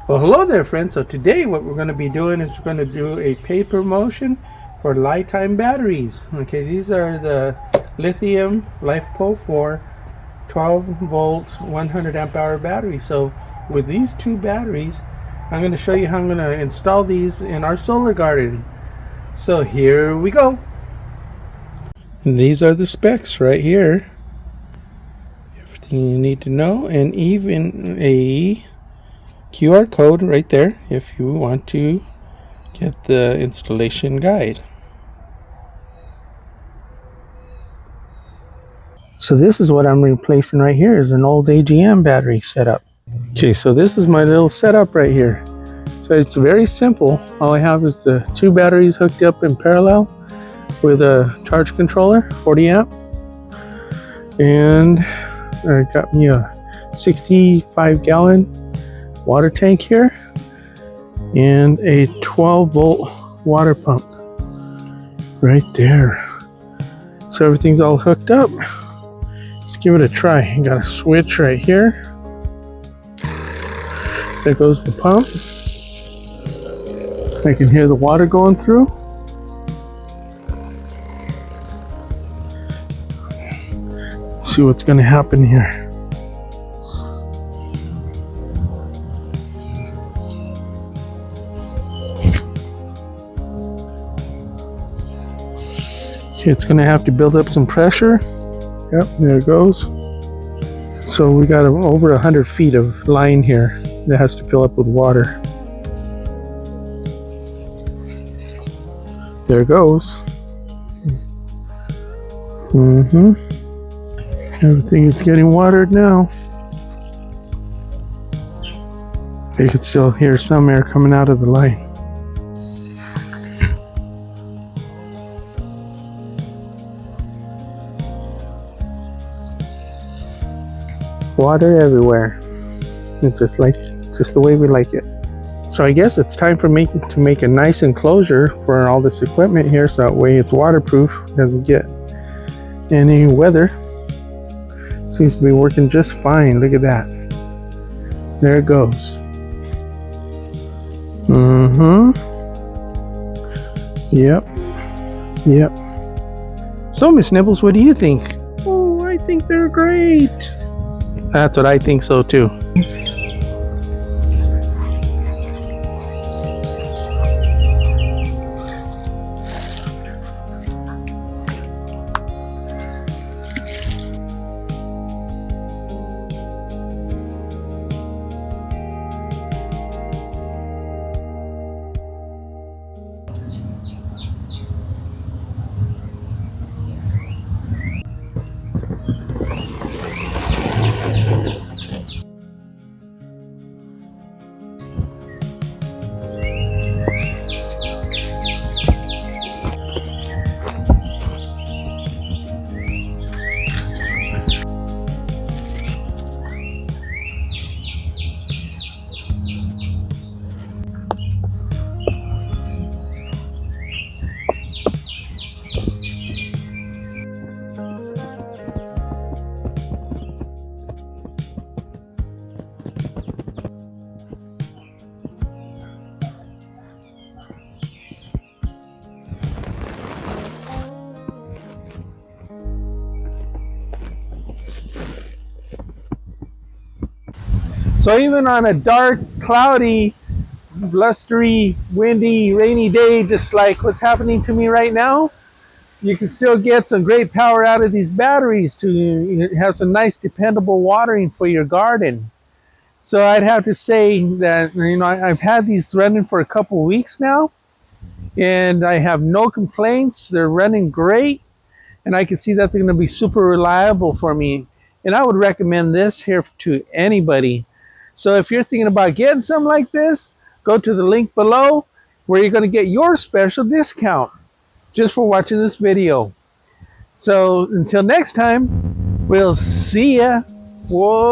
Well, hello there, friends. So today what we're going to be doing is we're going to do a paper motion for LiTime batteries. Okay, these are the Lithium LiFePo 4 12 volt 100 amp hour battery. So with these two batteries, I'm going to show you how I'm going to install these in our solar garden. So here we go. And these are the specs right here. Everything you need to know, and even a QR code right there if you want to get the installation guide. So this is what I'm replacing right here, is an old AGM battery setup. Okay, so this is my little setup right here. So it's very simple. All I have is the two batteries hooked up in parallel with a charge controller, 40 amp, and I got me a 65 gallon water tank here and a 12 volt water pump right there. So everything's all hooked up. Let's give it a try. I got a switch right here. There goes the pump. I can hear the water going through. Let's see what's going to happen here. Okay, it's going to have to build up some pressure. Yep, there it goes. So we got over 100 feet of line here that has to fill up with water. There it goes. Everything is getting watered now. You can still hear some air coming out of the line. Water everywhere. It's just the way we like it. So I guess it's time for me to make a nice enclosure for all this equipment here, so that way it's waterproof, doesn't get any weather. Seems to be working just fine. Look at that. There it goes. Yep. So Miss Nibbles, what do you think? Oh, I think they're great. That's what I think so too. So even on a dark, cloudy, blustery, windy, rainy day, just like what's happening to me right now, you can still get some great power out of these batteries to have some nice, dependable watering for your garden. So I'd have to say that, I've had these running for a couple weeks now, and I have no complaints. They're running great, and I can see that they're going to be super reliable for me. And I would recommend this here to anybody. So if you're thinking about getting something like this, go to the link below where you're going to get your special discount just for watching this video. So until next time, we'll see ya. Whoa.